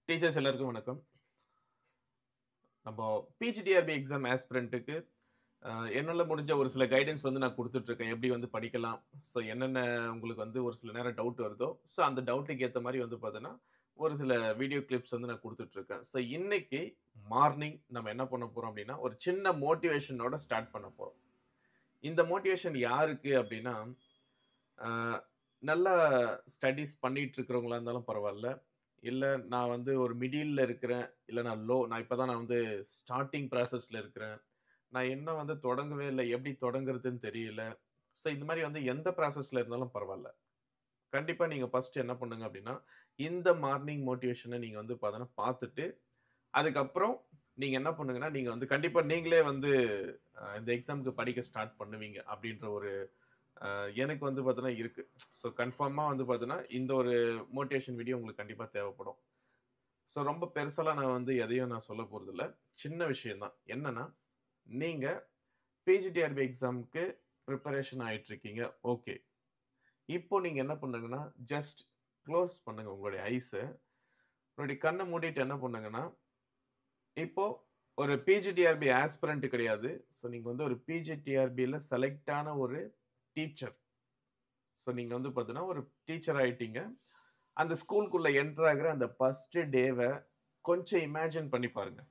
Teachers எல்லாருக்கும் வணக்கம். நம்ம பிஜிடிஆர்பி எக்ஸாம் ஆஸ்பிரண்ட்டுக்கு என்னால முடிஞ்ச ஒரு சில கைடன்ஸ் வந்து நான் குடுத்துட்டுருக்கேன். எப்படி வந்து படிக்கலாம்? ஸோ என்னென்ன உங்களுக்கு வந்து ஒரு சில நேரம் டவுட் வருதோ, ஸோ அந்த டவுட்டுக்கு ஏத்த மாரி வந்து பார்த்தீங்கன்னா, ஒரு சில வீடியோ கிளிப்ஸ் வந்து நான் குடுத்துட்டுருக்கேன். ஸோ இன்னைக்கு மார்னிங் நம்ம என்ன பண்ண போறோம் அப்படின்னா, ஒரு சின்ன மோட்டிவேஷனோட ஸ்டார்ட் பண்ண போறோம். இந்த மோட்டிவேஷன் யாருக்கு அப்படின்னா, அ நல்லா ஸ்டடீஸ் பண்ணிட்டு இருக்கிறவங்களா இருந்தாலும் பரவால்ல. இல்ல நான் வந்து ஒரு மிடில்ல இருக்கிறேன். இல்ல நான் இப்ப தான் நான் வந்து ஸ்டார்ட்டிங் ப்ராசஸ்ல இருக்கிறேன். நான் இன்னும் வந்து தொடங்கவே இல்ல. எப்படி தொடங்குறதுன்னு தெரியல. ஸோ இந்த மாரி வந்து எந்த ப்ராசஸ்ல இருந்தாலும் பரவால்ல. கண்டிப்பா நீங்க ஃபர்ஸ்ட் என்ன பண்ணுங்க அப்படின்னா, இந்த மார்னிங் மோட்டிவேஷன நீங்க வந்து பார்த்துட்டு, அதுக்கப்புறம் நீங்க என்ன பண்ணுங்கன்னா, நீங்க வந்து கண்டிப்பா நீங்களே வந்து இந்த எக்ஸாம்க்கு படிக்க ஸ்டார்ட் பண்ணுவீங்க அப்படின்ற ஒரு எனக்கு வந்து இருக்கு. ஸோ கன்ஃபார்மா வந்து இந்த ஒரு மோட்டிவேஷன் வீடியோ உங்களுக்கு கண்டிப்பா தேவைப்படும். ஸோ ரொம்ப பெருசாலாம் நான் வந்து எதையும் நான் சொல்ல போறதில்ல. சின்ன விஷயம் தான். என்னன்னா, நீங்க பிஜிடிஆர்பி எக்ஸாம்க்கு பிரிப்பரேஷன் ஆயிட்டுருக்கீங்க. ஓகே. இப்போ நீங்க என்ன பண்ணுங்கன்னா, ஜஸ்ட் க்ளோஸ் பண்ணுங்க உங்களுடைய ஐஸ. உங்களுடைய கண்ண மூடிட்டு என்ன பண்ணுங்கன்னா, இப்போ ஒரு பிஜிடிஆர்பி ஆஸ்பிரண்ட் கிடையாது. ஸோ நீங்க வந்து ஒரு பிஜிடிஆர்பில செலக்ட் ஆன ஒரு டீச்சர். ஸோ நீங்க வந்து ஒரு டீச்சர் ஆயிட்டீங்க. அந்த ஸ்கூலுக்குள்ள என்டர் ஆகுற அந்த ஃபர்ஸ்ட் டேவ கொஞ்சம் இமேஜின் பண்ணி பாருங்க.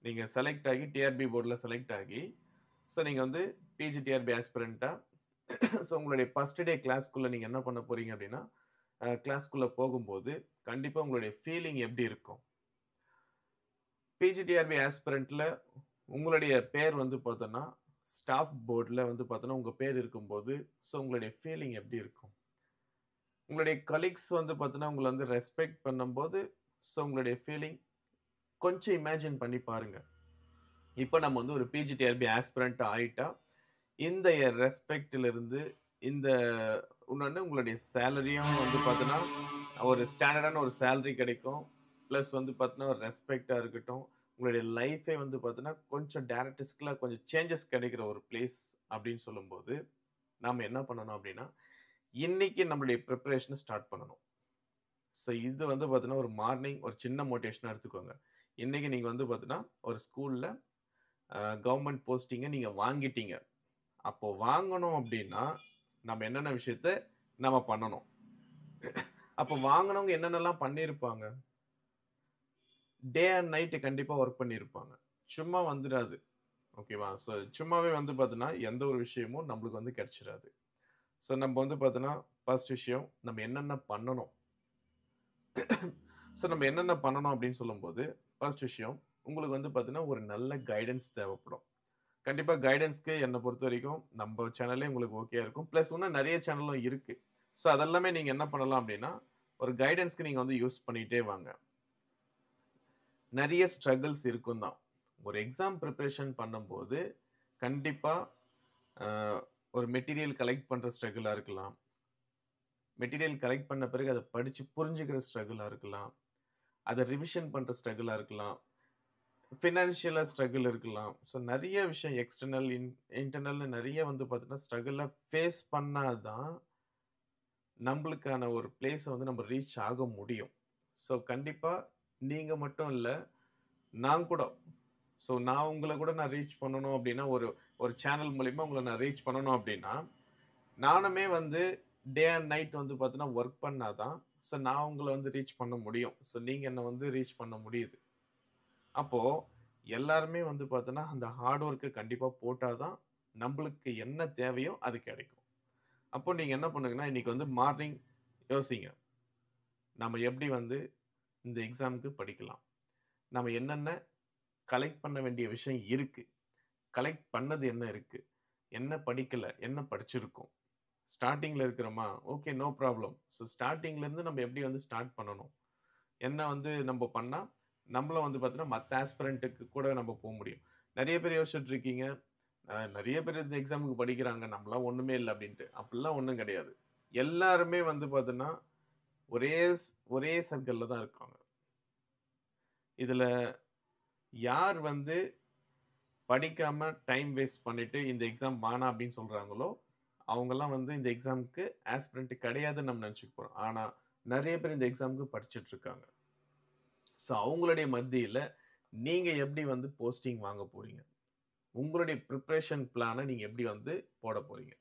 நீங்க செலக்ட் ஆகி டிஆர்பி போர்ட்ல செலக்ட் ஆகி, ஸோ நீங்க வந்து பிஜிடிஆர்பி ஆஸ்பிரன்ட்டா ஸோ உங்களுடைய ஃபர்ஸ்ட் டே கிளாஸ்க்குள்ள நீங்க என்ன பண்ண போறீங்க அப்டின்னா, கிளாஸ்க்குள்ள போகும்போது, கண்டிப்பா உங்களுடைய ஃபீலிங் எப்டி இருக்கும்? பிஜிடிஆர்பி ஆஸ்பிரன்ட்ல உங்களுடைய பேர் வந்து பார்த்தோன்னா, ஸ்டாஃப் போர்ட்ல வந்து பார்த்தோன்னா, உங்க பேர் இருக்கும்போது, ஸோ உங்களுடைய ஃபீலிங் எப்டி இருக்கும்? உங்களுடைய கலீக்ஸ் வந்து பார்த்தோன்னா, உங்கள வந்து ரெஸ்பெக்ட் பண்ணும்போது, ஸோ உங்களுடைய ஃபீலிங் கொஞ்சம் இமேஜின் பண்ணி பாருங்க. இப்ப நம்ம வந்து ஒரு பிஜிடிஆர்பி ஆஸ்பிரண்ட் ஆயிட்டா, இந்த ரெஸ்பெக்ட்ல இருந்து இந்த இன்னொன்னு உங்களுடைய சேலரியும் வந்து பார்த்தீங்கன்னா, ஒரு ஸ்டாண்டர்டான ஒரு சேலரி கிடைக்கும். பிளஸ் வந்து பார்த்தீங்கன்னா, ஒரு ரெஸ்பெக்ட்டா இருக்கட்டும். உங்களுடைய லைஃபே வந்து பார்த்தீங்கன்னா, கொஞ்சம் டைரக்டிஸ்கலா கொஞ்சம் சேஞ்சஸ் கிடைக்கிற ஒரு பிளேஸ் அப்படின்னு சொல்லும்போது, நாம என்ன பண்ணணும் அப்படின்னா, இன்னைக்கு நம்மளுடைய பிரிப்பரேஷன ஸ்டார்ட் பண்ணணும். ஸோ இது வந்து பார்த்தீங்கன்னா, ஒரு மார்னிங் ஒரு சின்ன மோட்டிவேஷனா எடுத்துக்கோங்க. இன்னைக்கு நீங்க வந்து பார்த்தீங்கன்னா, ஒரு ஸ்கூல்ல கவர்ன்மென்ட் போஸ்டிங்க நீங்க வாங்கிட்டீங்க. அப்போ வாங்கணும் அப்டின்னா, நம்ம என்னென்ன விஷயத்த நம்ம பண்ணணும். அப்போ வாங்குனவங்க என்னென்னலாம் பண்ணியிருப்பாங்க? டே அண்ட் நைட் கண்டிப்பா வொர்க் பண்ணியிருப்பாங்க. சும்மா வந்துராது. ஓகேவா? ஸோ சும்மாவே வந்து பார்த்தீங்கன்னா, எந்த ஒரு விஷயமும் நம்மளுக்கு வந்து கிடைச்சிராது. ஸோ நம்ம வந்து பார்த்தோன்னா, ஃபர்ஸ்ட் விஷயம் நம்ம என்னென்ன பண்ணணும்? ஸோ நம்ம என்னென்ன பண்ணணும் அப்டின்னு சொல்லும்போது, ஃபர்ஸ்ட் விஷயம் உங்களுக்கு வந்து பார்த்தீங்கன்னா, ஒரு நல்ல கைடன்ஸ் தேவைப்படும். கண்டிப்பா கைடன்ஸ்க்கு என்ன பொறுத்தவரைக்கும், நம்ப சேனலே உங்களுக்கு ஓகேயா இருக்கும். பிளஸ் இன்னும் நெறைய சேனலும் இருக்கு. ஸோ அதெல்லாமே நீங்க என்ன பண்ணலாம் அப்டின்னா, ஒரு கைடன்ஸ்க்கு நீங்க வந்து யூஸ் பண்ணிட்டே வாங்க. நெறைய ஸ்ட்ரகிள்ஸ் இருக்கும் தான். ஒரு எக்ஸாம் பிரிப்பரேஷன் பண்ணும்போது, கண்டிப்பா அ ஒரு மெட்டீரியல் கலெக்ட் பண்ற ஸ்ட்ரகிளா இருக்கலாம். மெட்டீரியல் கலெக்ட் பண்ண பிறகு அத படிச்சு புரிஞ்சுக்கிற ஸ்ட்ரகிளா இருக்கலாம். அத ரிவிஷன் பண்ற ஸ்ட்ரகிளா இருக்கலாம். ஃபினான்ஷியலா ஸ்ட்ரகிள் இருக்கலாம். ஸோ நெறைய விஷயம் எக்ஸ்டர்னல், இன்டர்னல்னு நெறைய வந்து பார்த்தீங்கன்னா, ஸ்ட்ரகிள ஃபேஸ் பண்ணா தான், நம்பளுக்கான ஒரு பிளேஸ வந்து நம்ம ரீச் ஆக முடியும். ஸோ கண்டிப்பா நீங்க மட்டும் இல்ல, நான் கூட நான் உங்கள கூட நான் ரீச் பண்ணணும் அப்டின்னா, ஒரு ஒரு சேனல் மூலியமா உங்கள நான் ரீச் பண்ணணும் அப்டின்னா, நானுமே வந்து டே அண்ட் நைட் வந்து பார்த்தீங்கன்னா, வொர்க் பண்ணா தான், நான் உங்கள வந்து ரீச் பண்ண முடியும். நீங்க என்ன வந்து ரீச் பண்ண முடியுது. அப்போ எல்லாருமே வந்து பார்த்தோன்னா, அந்த ஹார்ட் ஒர்க்க கண்டிப்பா போட்டா தான், நம்பளுக்கு என்ன தேவையோ அது கிடைக்கும். அப்போ நீங்க என்ன பண்ணுங்கன்னா, இன்னைக்கு வந்து மார்னிங் யோசிங்க. நம்ம எப்படி வந்து இந்த எக்ஸாம்க்கு படிக்கலாம்? நம்ம என்னென்ன கலெக்ட் பண்ண வேண்டிய விஷயம் இருக்கு? கலெக்ட் பண்ணது என்ன இருக்கு? என்ன படிக்கல? என்ன படிச்சிருக்கோம்? ஸ்டார்ட்டிங்ல இருக்கிறோமா? Okay, no problem. ஸ்டார்ட்டிங்ல இருந்து நம்ம எப்படி வந்து ஸ்டார்ட் பண்ணணும்? என்ன வந்து நம்ப பண்ணா, நம்மளும் வந்து பார்த்தீங்கன்னா, மத்த ஆஸ்பிரன்ட்க்கு கூட நம்ம முடியும். நெறைய பேர் யோசிச்சுட்டு இருக்கீங்க. நெறைய பேர் இந்த எக்ஸாமுக்கு படிக்கிறாங்க. நம்மலாம் ஒண்ணுமே இல்ல அப்டின்ட்டு. அப்டிலாம் ஒண்ணும் கிடையாது. எல்லாருமே வந்து பார்த்தீங்கன்னா, ஒரே ஒரே சர்க்கிள்ல தான் இருக்காங்க. இதுல யார் வந்து படிக்காம டைம் வேஸ்ட் பண்ணிட்டு இந்த எக்ஸாம் வேணாம் அப்டின்னு சொல்றாங்களோ, அவங்கலாம் வந்து இந்த எக்ஸாம்க்கு ஆஸ்பிரன்ட் கிடையாதுன்னு நம்ம நெனச்சுக்க போறோம். ஆனா, நெறைய பேர் இந்த எக்ஸாம்க்கு படிச்சுட்டு இருக்காங்க. ஸோ அவங்களுடைய மத்தியில நீங்க எப்படி வந்து போஸ்டிங் வாங்க போறீங்க? உங்களுடைய ப்ரிப்பரேஷன் பிளான நீங்க எப்படி வந்து போட போறீங்க?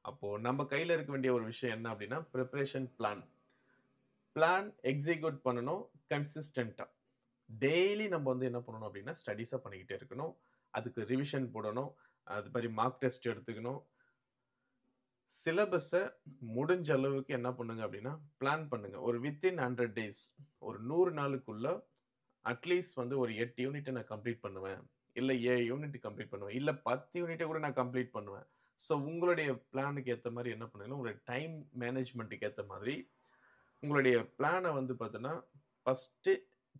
அப்போ நம்ம கையில இருக்க வேண்டிய ஒரு விஷயம் என்ன அப்படின்னா, ப்ரிப்பரேஷன் பிளான். பிளான் எக்ஸிக்யூட் பண்ணணும் கன்சிஸ்டன்ட்டா. டெய்லி நம்ம வந்து என்ன பண்ணணும் அப்படின்னா, ஸ்டடீஸா பண்ணிக்கிட்டே இருக்கணும். அதுக்கு ரிவிஷன் போடணும். அது மாரி மார்க் டெஸ்ட் எடுத்துக்கணும். சிலபஸ முடிஞ்ச அளவுக்கு என்ன பண்ணுங்க அப்படின்னா, பிளான் பண்ணுங்க. ஒரு வித்தின் 100 டேஸ் ஒரு 100 நாளுக்குள்ள அட்லீஸ்ட் வந்து ஒரு 8 யூனிட்ட நான் கம்ப்ளீட் பண்ணுவேன். இல்ல 7 யூனிட் கம்ப்ளீட் பண்ணுவேன். இல்ல 10 யூனிட்ட கூட நான் கம்ப்ளீட் பண்ணுவேன். ஸோ உங்களுடைய பிளானுக்கு ஏத்த மாரி என்ன பண்ணுங்கன்னா, உங்களுடைய டைம் மேனேஜ்மென்ட்க்கு ஏத்த மாதிரி உங்களுடைய பிளான வந்து பார்த்தீங்கன்னா, ஃபர்ஸ்ட்டு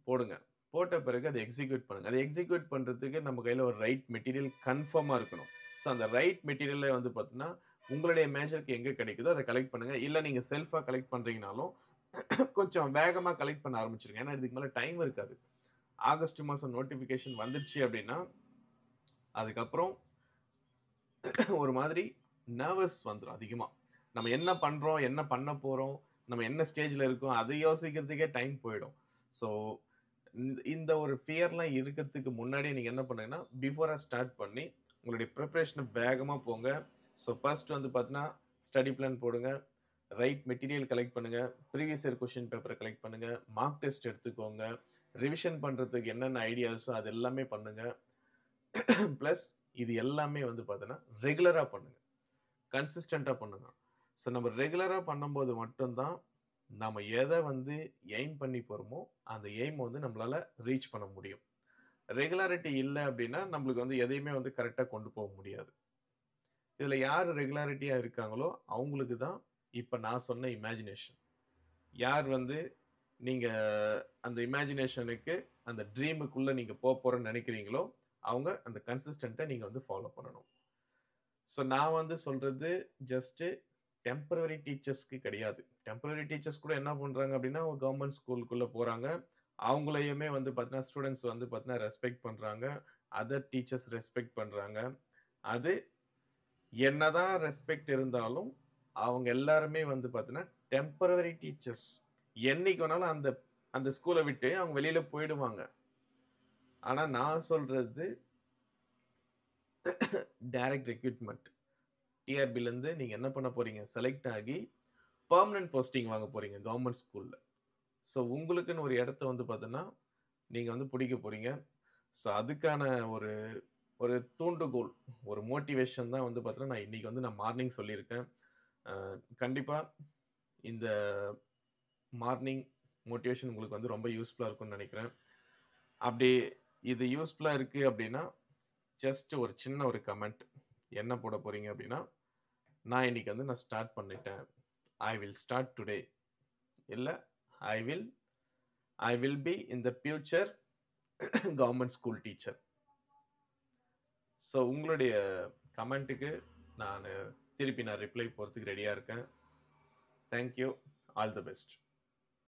போடுங்க. போட்ட பிறகு அத எக்ஸிக்யூட் பண்ணுங்க. அத எக்ஸிக்யூட் பண்றதுக்கு நம்ம கையில ஒரு ரைட் மெட்டீரியல் கன்ஃபார்மா இருக்கணும். ஸோ அந்த ரைட் மெட்டீரியல வந்து பார்த்தீங்கன்னா, உங்களுடைய மேஜருக்கு எங்க கிடைக்குதோ அத கலெக்ட் பண்ணுங்க. இல்ல நீங்க செல்ஃபா கலெக்ட் பண்றீங்கனாலும், கொஞ்சம் வேகமா கலெக்ட் பண்ண ஆரம்பிச்சுருங்க. ஏன்னா இதுக்கு மேல டைம் இருக்காது. ஆகஸ்ட் மாசம் நோட்டிஃபிகேஷன் வந்துருச்சு அப்டின்னா, அதுக்கப்புறம் ஒரு மாதிரி நர்வஸ் வந்துரும் அதிகமா. நம்ம என்ன பண்றோம்? என்ன பண்ண போறோம்? நம்ம என்ன ஸ்டேஜ்ல இருக்கோம்? அத யோசிக்கிறதுக்கே டைம் போயிடும். ஸோ இந்த ஒரு ஃபியர்லாம் இருக்கறதுக்கு முன்னாடியே நீங்க என்ன பண்ணுங்கன்னா, பிஃபோரா ஸ்டார்ட் பண்ணி உங்களுடைய பிரிப்பரேஷன வேகமா போங்க. ஸோ ஃபர்ஸ்ட் வந்து பார்த்தீங்கன்னா, ஸ்டடி பிளான் போடுங்க. ரைட் மெட்டீரியல் கலெக்ட் பண்ணுங்க. ப்ரீவியஸ் இயர் கொஸ்டின் பேப்பர கலெக்ட் பண்ணுங்க. மார்க் டெஸ்ட் எடுத்துக்கோங்க. ரிவிஷன் பண்றதுக்கு என்னென்ன ஐடியாஸோ அது எல்லாமே பண்ணுங்க. பிளஸ் இது எல்லாமே வந்து பார்த்தீங்கன்னா, ரெகுலரா பண்ணுங்க. கன்சிஸ்டன்ட்டா பண்ணுங்க. ஸோ நம்ம ரெகுலரா பண்ணும்போது மட்டும் தான், நம்ம எத வந்து எய்ம் பண்ணி போறோமோ, அந்த எய்ம் வந்து நம்மளால ரீச் பண்ண முடியும். ரெகுலாரிட்டி இல்ல அப்டின்னா, நம்மளுக்கு வந்து எதையுமே வந்து கரெக்ட்டா கொண்டு போக முடியாது. இதுல யாரு ரெகுலாரிட்டியா இருக்காங்களோ, அவங்களுக்கு தான் இப்ப நான் சொன்ன இமேஜினேஷன். யார் வந்து நீங்க அந்த இமேஜினேஷனுக்கு, அந்த ட்ரீமுக்குள்ள நீங்க போறோம்னு நெனைக்கிறீங்களோ, அவங்க அந்த கன்சிஸ்டன்ட்ட நீங்க வந்து ஃபாலோ பண்ணணும். ஸோ நான் வந்து சொல்றது ஜஸ்ட் டெம்பரரி டீச்சர்ஸ்க்கு கிடையாது. டெம்பரரி டீச்சர்ஸ் கூட என்ன பண்றாங்க அப்படின்னா, கவர்ன்மென்ட் ஸ்கூலுக்குள்ள போறாங்க. அவங்களையுமே வந்து பார்த்தீங்கன்னா, ஸ்டூடண்ட்ஸ் வந்து பார்த்தீங்கன்னா ரெஸ்பெக்ட் பண்றாங்க. அதர் டீச்சர்ஸ் ரெஸ்பெக்ட் பண்றாங்க. அது என்னதான் ரெஸ்பெக்ட் இருந்தாலும், அவங்க எல்லாருமே வந்து பார்த்தீங்கன்னா, டெம்பரரி டீச்சர்ஸ். என்னைக்கு வேணாலும் அந்த அந்த ஸ்கூல விட்டு அவங்க வெளியில போயிடுவாங்க. ஆனா நான் சொல்றது டைரக்ட் ரெக்ரூட்மென்ட். டிஆர்பிலருந்து நீங்க என்ன பண்ண போறீங்க? செலக்ட் ஆகி பெர்மனன்ட் போஸ்டிங் வாங்க போறீங்க கவர்ன்மென்ட் ஸ்கூல்ல. ஸோ உங்களுக்குன்னு ஒரு இடத்த வந்து பார்த்தீங்கன்னா, நீங்க வந்து பிடிக்க போறீங்க. ஸோ அதுக்கான ஒரு ஒரு தூண்டுகோல், ஒரு மோட்டிவேஷன் தான் வந்து பார்த்தீங்கன்னா, நான் இன்னைக்கு வந்து நான் மார்னிங் சொல்லியிருக்கேன். அ கண்டிப்பா இந்த மார்னிங் மோட்டிவேஷன் உங்களுக்கு வந்து ரொம்ப யூஸ்ஃபுல்லா இருக்கும்னு நெனைக்கிறேன். அப்படி இது யூஸ்ஃபுல்லா இருக்கு அப்படின்னா, ஜஸ்ட் ஒரு சின்ன ஒரு கமெண்ட். என்ன போட போறீங்க அப்படின்னா, நான் இன்னைக்கு வந்து நான் ஸ்டார்ட் பண்ணிட்டேன். I will start today. இல்ல I will I will be in the future government school teacher. So உங்களுடைய கமெண்ட்டுக்கு நானு திருப்பி நான் ரிப்ளை போறதுக்கு ரெடியா இருக்கேன். Thank you. All the best.